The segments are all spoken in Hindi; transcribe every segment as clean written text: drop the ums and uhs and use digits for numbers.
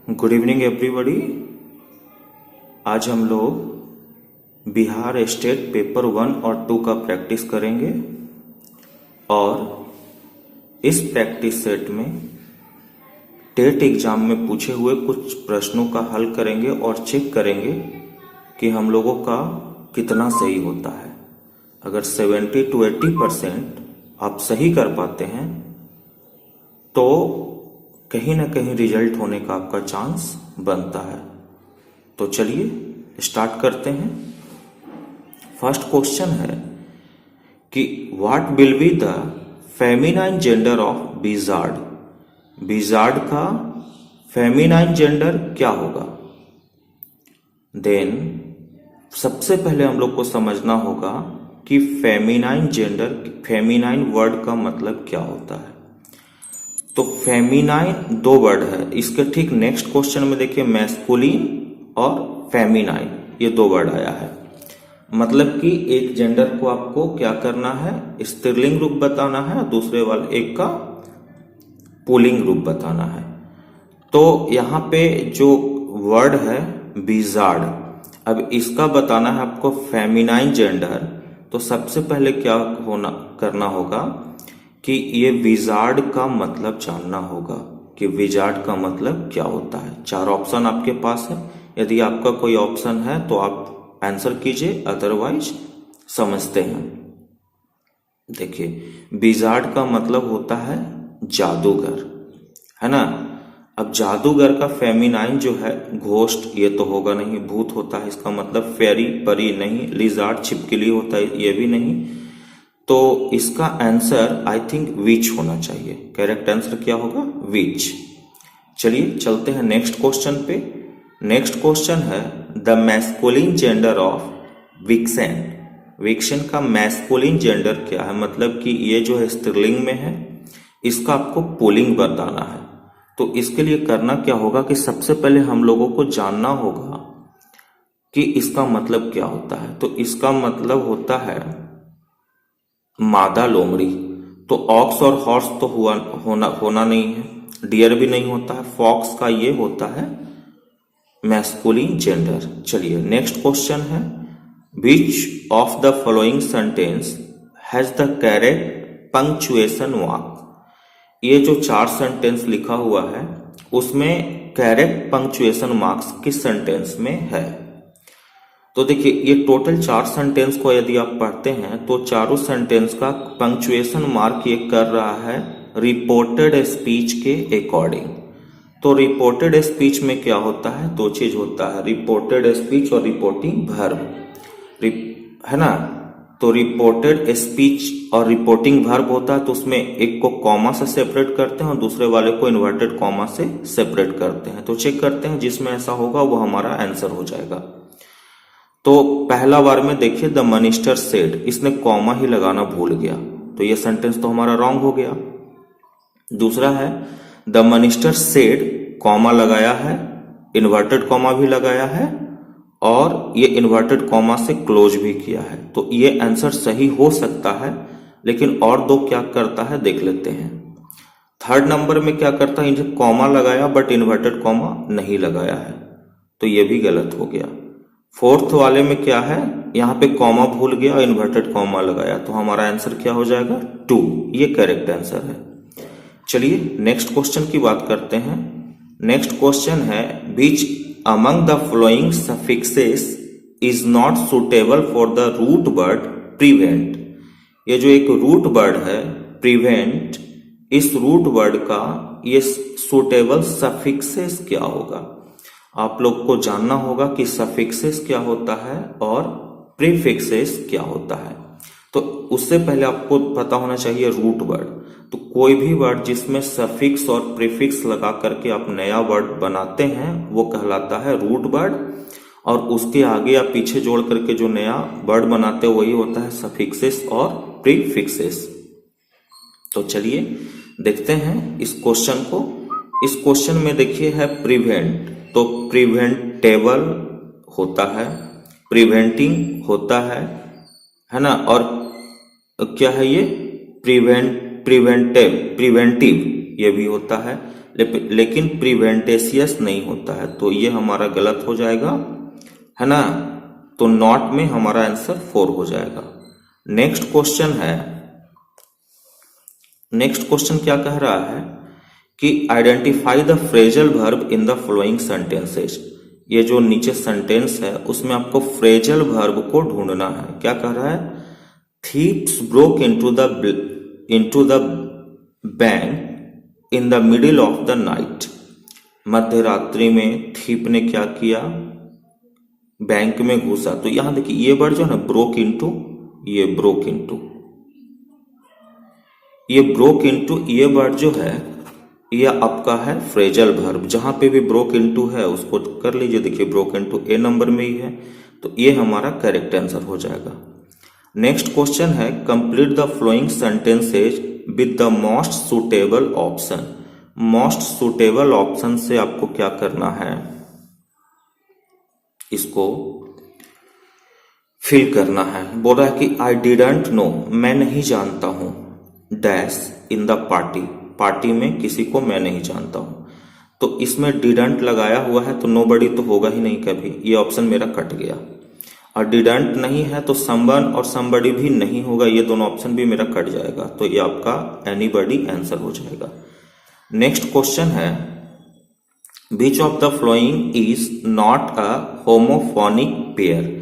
Good evening everybody. आज हम लोग बिहार स्टेट पेपर 1 और 2 का प्रैक्टिस करेंगे और इस प्रैक्टिस सेट में टेट एग्जाम में पूछे हुए कुछ प्रश्नों का हल करेंगे और चेक करेंगे कि हम लोगों का कितना सही होता है। अगर 70 to 80% आप सही कर पाते हैं तो कहीं ना कहीं रिजल्ट होने का आपका चांस बनता है। तो चलिए स्टार्ट करते हैं। फर्स्ट क्वेश्चन है कि what will be the feminine gender of wizard. Wizard का फेमिनाइन जेंडर क्या होगा। देन सबसे पहले हम लोग को समझना होगा कि फेमिनाइन जेंडर, फेमिनाइन वर्ड का मतलब क्या होता है। तो फेमिनाइन दो वर्ड है, इसके ठीक नेक्स्ट क्वेश्चन में देखिए मैस्कुलिन और फेमिनाइन ये दो वर्ड आया है। मतलब कि एक जेंडर को आपको क्या करना है, स्त्रीलिंग रूप बताना है, दूसरे वाले एक का पुल्लिंग रूप बताना है। तो यहाँ पे जो वर्ड है विजार्ड, अब इसका बताना है आपको फेमिनाइन जेंडर। तो सबसे पहले क्या करना होगा कि ये विजार्ड का मतलब जानना होगा कि विजार्ड का मतलब क्या होता है। 4 ऑप्शन आपके पास है, यदि आपका कोई ऑप्शन है तो आप आंसर कीजिए, अदरवाइज समझते हैं। देखिए विजार्ड का मतलब होता है जादूगर, है ना। अब जादूगर का फेमिनाइन जो है घोस्ट, ये तो होगा नहीं, भूत होता है, इसका मतलब फेरी परी नहीं, लिजार्ड छिपकली होता है, ये भी नहीं। तो इसका आंसर आई थिंक विच होना चाहिए। करेक्ट आंसर क्या होगा, विच। चलिए चलते हैं नेक्स्ट क्वेश्चन पे। नेक्स्ट क्वेश्चन है the masculine gender of vixen. Vixen का मैस्कुलिन जेंडर क्या है, मतलब कि ये जो है स्त्रीलिंग में है, इसका आपको पुल्लिंग बताना है। तो इसके लिए करना क्या होगा कि सबसे पहले हम लोगों को जानना होगा कि इसका मतलब क्या होता है। तो इसका मतलब होता है मादा लोमड़ी। तो ऑक्स और हॉर्स तो होना नहीं है, डियर भी नहीं होता है, फॉक्स का ये होता है मैस्कुलिन जेंडर। चलिए नेक्स्ट क्वेश्चन है which of the following sentence has the correct punctuation mark. ये जो 4 सेंटेंस लिखा हुआ है उसमें करेक्ट पंक्चुएशन मार्क्स किस सेंटेंस में है। तो देखिए ये टोटल 4 सेंटेंस को यदि आप पढ़ते हैं तो चारों सेंटेंस का पंक्चुएशन मार्क ये कर रहा है रिपोर्टेड स्पीच के अकॉर्डिंग। तो रिपोर्टेड स्पीच में क्या होता है, 2 चीज होता है, रिपोर्टेड स्पीच और रिपोर्टिंग वर्ब, है ना। तो रिपोर्टेड स्पीच और रिपोर्टिंग वर्ब होता है, तो उसमें एक को कॉमा से सेपरेट करते हैं और दूसरे वाले को इन्वर्टेड कॉमा से सेपरेट करते हैं। तो चेक करते हैं, जिसमें ऐसा होगा वो हमारा आंसर हो जाएगा। तो पहला बार में देखिए द मिनिस्टर सेड, इसने कॉमा ही लगाना भूल गया, तो ये सेंटेंस तो हमारा रॉन्ग हो गया। दूसरा है द मिनिस्टर सेड, कॉमा लगाया है, इन्वर्टेड कॉमा भी लगाया है और ये इन्वर्टेड कॉमा से क्लोज भी किया है। तो ये आंसर सही हो सकता है, लेकिन और 2 क्या करता है देख लेते हैं। थर्ड नंबर में क्या करता है, इन्हें कॉमा लगाया बट इन्वर्टेड कॉमा नहीं लगाया है, तो ये भी गलत हो गया। फोर्थ वाले में क्या है, यहाँ पे कॉमा भूल गया और इन्वर्टेड कॉमा लगाया, तो हमारा आंसर क्या हो जाएगा 2, ये करेक्ट आंसर है। चलिए नेक्स्ट क्वेश्चन की बात करते हैं। नेक्स्ट क्वेश्चन है which among the following suffixes is not suitable for the root word prevent. ये जो एक रूट वर्ड है प्रिवेंट, इस रूट वर्ड का ये सुटेबल सफिक्सेस क्या होगा। आप लोग को जानना होगा कि सफिक्सेस क्या होता है और प्रीफिक्सेस क्या होता है। तो उससे पहले आपको पता होना चाहिए रूट वर्ड। तो कोई भी वर्ड जिसमें सफिक्स और प्रीफिक्स लगा करके आप नया वर्ड बनाते हैं वो कहलाता है रूट वर्ड, और उसके आगे या पीछे जोड़ करके जो नया वर्ड बनाते हैं वही होता है सफिक्सेस और प्रीफिक्सेस। तो चलिए देखते हैं इस क्वेश्चन को। इस क्वेश्चन में देखिए है प्रिवेंट, तो प्रिवेंटेबल होता है, प्रिवेंटिंग होता है ना। और क्या है ये प्रिवेंटिव, ये भी होता है, लेकिन प्रिवेंटेशियस नहीं होता है, तो ये हमारा गलत हो जाएगा, है ना। तो नॉट में हमारा आंसर 4 हो जाएगा। नेक्स्ट क्वेश्चन क्या कह रहा है कि identify the phrasal verb in the following sentences. ये जो नीचे सेंटेंस है उसमें आपको फ्रेजल वर्ब को ढूंढना है। क्या कह रहा है? Thieves broke into the bank in the middle of the night. मध्य रात्रि में थीप ने क्या किया? बैंक में घुसा। तो यहां देखिए ये वर्ड जो है ना ब्रोक इनटू, ये वर्ड जो है ये आपका है फ्रेजल वर्ब। जहां पे भी ब्रोक इनटू है उसको कर लीजिए। देखिए ब्रोक इनटू ए नंबर में ही है, तो ये हमारा करेक्ट आंसर हो जाएगा। नेक्स्ट क्वेश्चन है complete the flowing sentences with the most suitable option. Most suitable option से आपको क्या करना है? इसको फिल करना है। बोल रहा है कि आई डिडंट नो, मैं नहीं जानता हूं, डैश इन द पार्टी में किसी को मैं नहीं जानता हूं। तो इसमें डिडंट लगाया हुआ है तो नोबडी तो होगा ही नहीं कभी, ये ऑप्शन मेरा कट गया। और डिडंट नहीं है तो समवन और समबडी भी नहीं होगा, ये दोनों ऑप्शन भी मेरा कट जाएगा, तो ये आपका एनीबडी आंसर हो जाएगा। नेक्स्ट क्वेश्चन है which of the following is not a homophonic pair.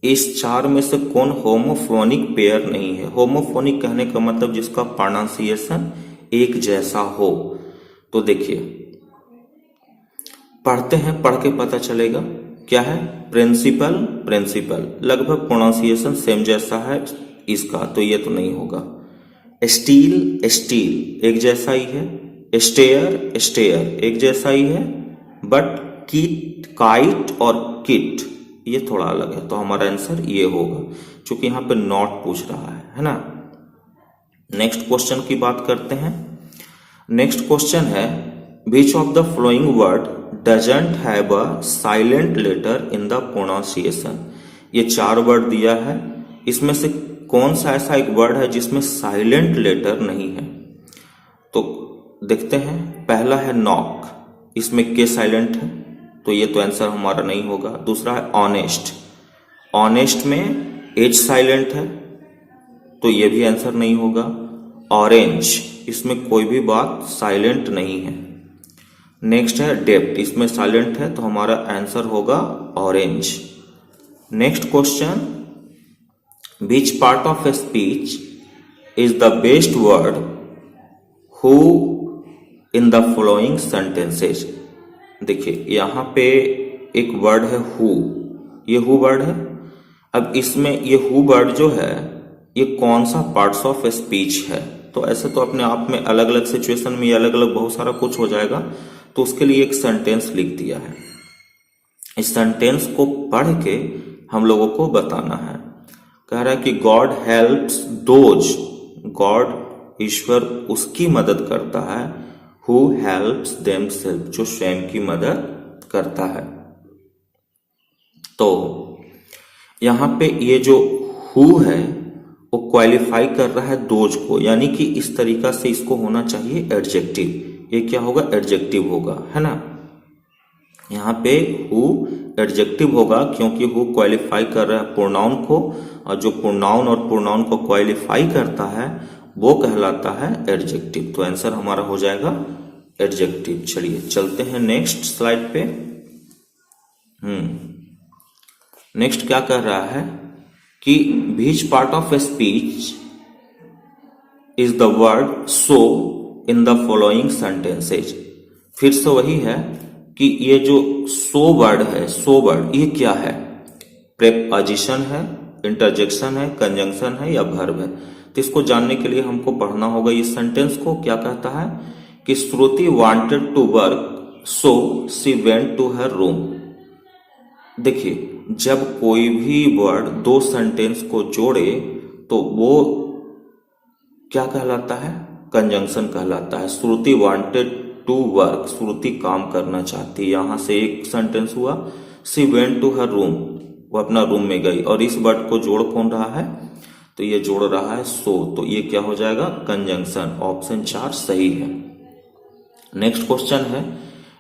इस चार में से कौन होमोफोनिक पेयर नहीं है? होमोफोनिक कहने का मतलब जिसका प्रोनाउंसिएशन एक जैसा हो। तो देखिए पढ़ते हैं, पढ़ के पता चलेगा क्या है। प्रिंसिपल लगभग प्रोनाउंसिएशन सेम जैसा है इसका, तो ये तो नहीं होगा। स्टील एक जैसा ही है। स्टेयर एक जैसा ही है, बट काइट और किट ये थोड़ा अलग है, तो हमारा आंसर ये होगा, क्योंकि यहां पे नॉट पूछ रहा है ना। नेक्स्ट क्वेश्चन की बात करते हैं। नेक्स्ट क्वेश्चन है which of the following word doesn't have a silent letter in the pronunciation. ये 4 वर्ड दिया है, इसमें से कौन सा ऐसा एक वर्ड है जिसमें साइलेंट लेटर नहीं है? तो देखते हैं। पहला है नॉक, इसमें के साइलेंट है, तो ये तो आंसर हमारा नहीं होगा। दूसरा है ऑनेस्ट में एच साइलेंट है, तो ये भी आंसर नहीं होगा। ऑरेंज, इसमें कोई भी बात साइलेंट नहीं है। नेक्स्ट है डेप्थ, इसमें साइलेंट है, तो हमारा आंसर होगा orange. Next question which part of a speech is the best word who in the following sentences. देखिए यहां पे एक वर्ड है हु, ये हु वर्ड है। अब इसमें ये हु वर्ड जो है ये कौन सा पार्ट्स ऑफ स्पीच है? तो ऐसे तो अपने आप में अलग अलग सिचुएशन में अलग अलग बहुत सारा कुछ हो जाएगा, तो उसके लिए एक सेंटेंस लिख दिया है। इस सेंटेंस को पढ़ के हम लोगों को बताना है। कह रहा है कि गॉड हेल्प्स दोज, गॉड ईश्वर उसकी मदद करता है, हु हेल्प्स देमसेल्फ जो स्वयं की मदद करता है। तो यहां पे ये जो हु है वो क्वालिफाई कर रहा है दोज को, यानी कि इस तरीका से इसको होना चाहिए एडजेक्टिव। ये क्या होगा? एडजेक्टिव होगा, है ना। यहां पे हु एडजेक्टिव होगा क्योंकि हु क्वालिफाई कर रहा है प्रोनाउन को, और जो प्रोनाउन और प्रोनाउन को क्वालिफाई करता है वो कहलाता है एडजेक्टिव। तो आंसर हमारा हो जाएगा एडजेक्टिव। चलिए चलते हैं नेक्स्ट स्लाइड पे। नेक्स्ट क्या कर रहा है कि which part of a speech is the word so in the following sentences. फिर से वही है कि ये जो सो वर्ड है, सो वर्ड ये क्या है? प्रेपोजिशन है, इंटरजेक्शन है, कंजंक्शन है या वर्ब है? तो इसको जानने के लिए हमको पढ़ना होगा इस सेंटेंस को। क्या कहता है कि Shruti wanted to work so she went to her room. देखिए जब कोई भी वर्ड 2 सेंटेंस को जोड़े तो वो क्या कहलाता है? कंजंक्शन कहलाता है। Shruti wanted to work, Shruti काम करना चाहती है। यहां से एक सेंटेंस हुआ, she went to her room, वो अपना रूम में गई, और इस वर्ड को जोड़ कौन रहा है? तो ये जोड़ रहा है सो, तो ये क्या हो जाएगा? कंजंक्शन। ऑप्शन 4 सही है। नेक्स्ट क्वेश्चन है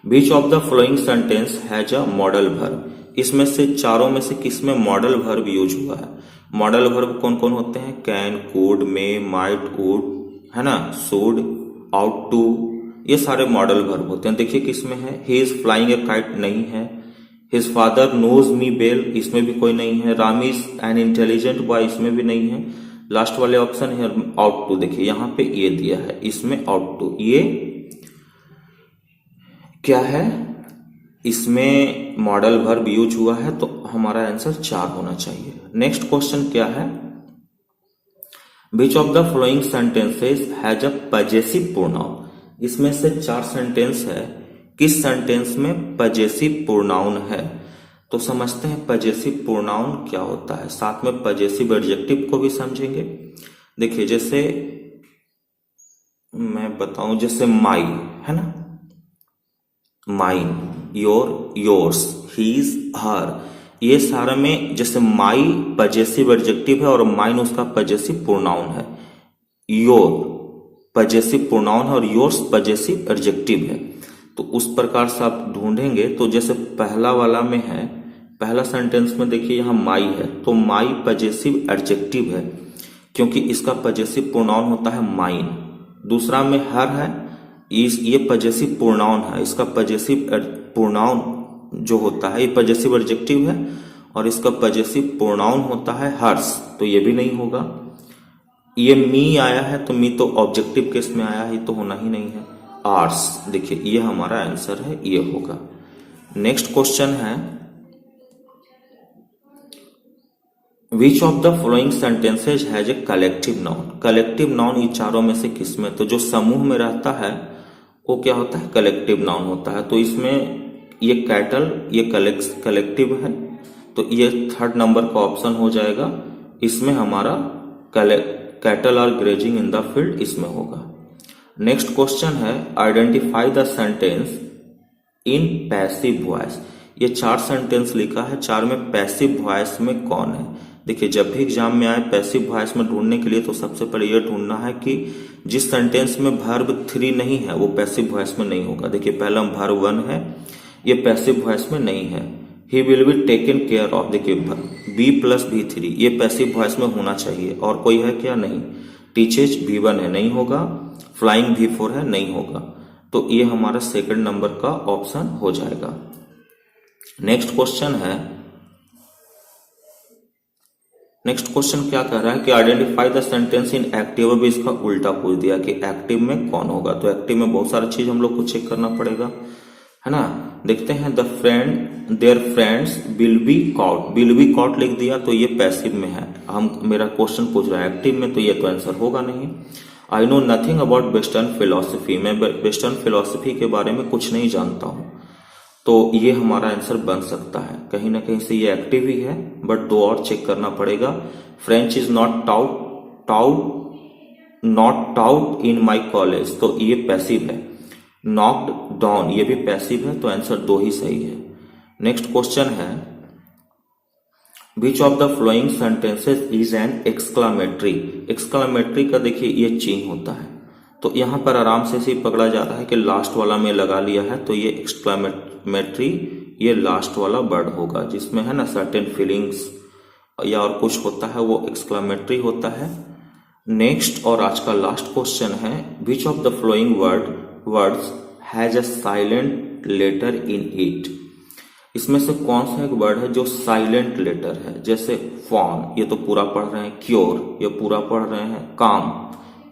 which of the following sentence has a modal verb. इसमें से चारों में से किस में मॉडल वर्ब यूज हुआ है। मॉडल वर्ब कौन कौन होते हैं, can, could, may, might, would, है ना, शुड, आउट टू, ये सारे मॉडल वर्ब होते हैं। देखिए किस में है, he is flying a kite नहीं है, his father knows me well, इसमें भी कोई नहीं है, Ram is an intelligent boy, इसमें भी नहीं है। लास्ट वाले ऑप्शन है आउट टू, देखिए यहां पे ये दिया है, इसमें आउट टू, ये क्या है, इसमें मॉडल वर्ब यूज हुआ है, तो हमारा आंसर 4 होना चाहिए। नेक्स्ट क्वेश्चन क्या है, which of the following sentences has a possessive pronoun. इसमें से 4 सेंटेंस है, किस सेंटेंस में पजेसिव प्रोनाउन है। तो समझते हैं पजेसिव प्रोनाउन क्या होता है, साथ में पजेसिव एडजेक्टिव को भी समझेंगे। देखिए जैसे मैं बताऊं, जैसे माई है ना, माइन, योर, योर्स, हीज, हर, ये सारे में जैसे माई पजेसिव एडजेक्टिव है और माइन उसका पजेसिव प्रोनाउन है, योर पजेसिव प्रोनाउन है और योर्स पजेसिव एडजेक्टिव है। तो उस प्रकार से आप ढूंढेंगे। तो जैसे पहला वाला में है, पहला सेंटेंस में देखिए यहां माई है, तो माई पजेसिव एडजेक्टिव है क्योंकि इसका पजेसिव प्रोनाउन होता है माइन। दूसरा में हर है, ये पजेसिव प्रोनाउन है, इसका पजेसिव प्रोनाउन जो होता है ये पजेसिव एडजेक्टिव है और इसका पजेसिव प्रोनाउन होता है हर्स, तो ये भी नहीं होगा। ये मी आया है तो मी तो ऑब्जेक्टिव केस में आया है, ये तो होना ही नहीं है। आर्स, देखिए ये हमारा आंसर है, ये होगा। नेक्स्ट क्वेश्चन है which of the following sentences has a collective noun. Collective noun ये चारों में से किस में, तो जो समूह में रहता है वो क्या होता है, कलेक्टिव नाउन होता है। तो इसमें ये कैटल, ये कलेक्टिव है, तो ये 3rd नंबर का ऑप्शन हो जाएगा। इसमें हमारा cattle are grazing in the field, इसमें होगा। नेक्स्ट क्वेश्चन है identify the sentence in passive voice. ये 4 सेंटेंस लिखा है, 4 में पैसिव वॉइस में कौन है। देखिए जब भी एग्जाम में आए पैसिव वॉइस में ढूंढने के लिए तो सबसे पहले यह ढूंढना है कि जिस सेंटेंस में वर्ब 3 नहीं है वो पैसिव वॉइस में नहीं होगा। देखिए पहला वर्ब 1 है, ये पैसिव वॉइस में नहीं है। He will be taken care of, देखिए बी प्लस V3, ये पैसिव वॉइस में होना चाहिए। और कोई है क्या, नहीं। टीचर्स V1 है, नहीं होगा। फ्लाइंग V4 है, नहीं होगा। तो ये हमारा 2nd नंबर का ऑप्शन हो जाएगा। नेक्स्ट क्वेश्चन है, नेक्स्ट क्वेश्चन क्या कह रहा है कि identify the sentence in active. अब इसका उल्टा पूछ दिया कि एक्टिव में कौन होगा। तो एक्टिव में बहुत सारी चीज हम लोग को चेक करना पड़ेगा, है ना। देखते हैं the friend their friends will be caught, will be caught लिख दिया तो ये पैसिव में है। मेरा क्वेश्चन पूछ रहा है एक्टिव में, तो ये तो आंसर होगा नहीं। I know nothing about western philosophy, मैं वेस्टर्न फिलोसफी के बारे में कुछ नहीं जानता हूं, तो ये हमारा आंसर बन सकता है। कहीं ना कहीं से ये एक्टिव ही है, बट 2 और चेक करना पड़ेगा। French is not taut in my college, तो ये पैसिव है। नॉक्ड डाउन, ये भी पैसिव है, तो आंसर 2 ही सही है। नेक्स्ट क्वेश्चन है which of the flowing sentences is an exclamatory. Exclamatory का देखिए ये चिन्ह होता है, तो यहां पर आराम से इसे पकड़ा जा रहा है कि लास्ट वाला में लगा लिया है, तो ये एक्सक्लामेटरी, ये लास्ट वाला वर्ड होगा जिसमें है ना सर्टेन फीलिंग्स या और कुछ होता है, वो एक्सक्लामेटरी होता है। नेक्स्ट और आज का लास्ट क्वेश्चन है which of the following words has a silent letter in it. इसमें से कौन सा एक वर्ड है जो साइलेंट लेटर है। जैसे फॉर्म, ये तो पूरा पढ़ रहे हैं। क्योर, ये पूरा पढ़ रहे हैं। काम,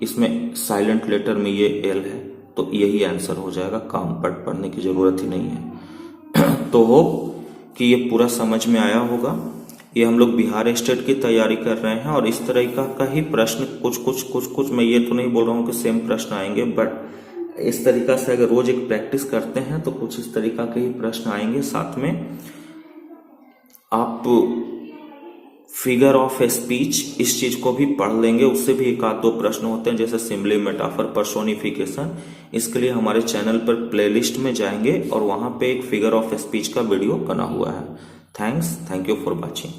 इसमें साइलेंट लेटर में ये एल है, तो यही आंसर हो जाएगा। काम पढ़ने की जरूरत ही नहीं है। तो होप कि ये पूरा समझ में आया होगा। ये हम लोग बिहार स्टेट की तैयारी कर रहे हैं और इस तरह का ही प्रश्न कुछ मैं ये तो नहीं बोल रहा हूँ कि सेम प्रश्न आएंगे, बट इस तरीका से अगर रोज एक प्रैक्टिस करते हैं तो कुछ इस तरीका के ही प्रश्न आएंगे। साथ में आप फिगर ऑफ स्पीच इस चीज को भी पढ़ लेंगे, उससे भी 1-2 प्रश्न होते हैं, जैसे सिंबली, मेटाफर, पर्सोनिफिकेशन। इसके लिए हमारे चैनल पर प्लेलिस्ट में जाएंगे और वहां पे एक फिगर ऑफ स्पीच का वीडियो बना हुआ है। Thank you for watching.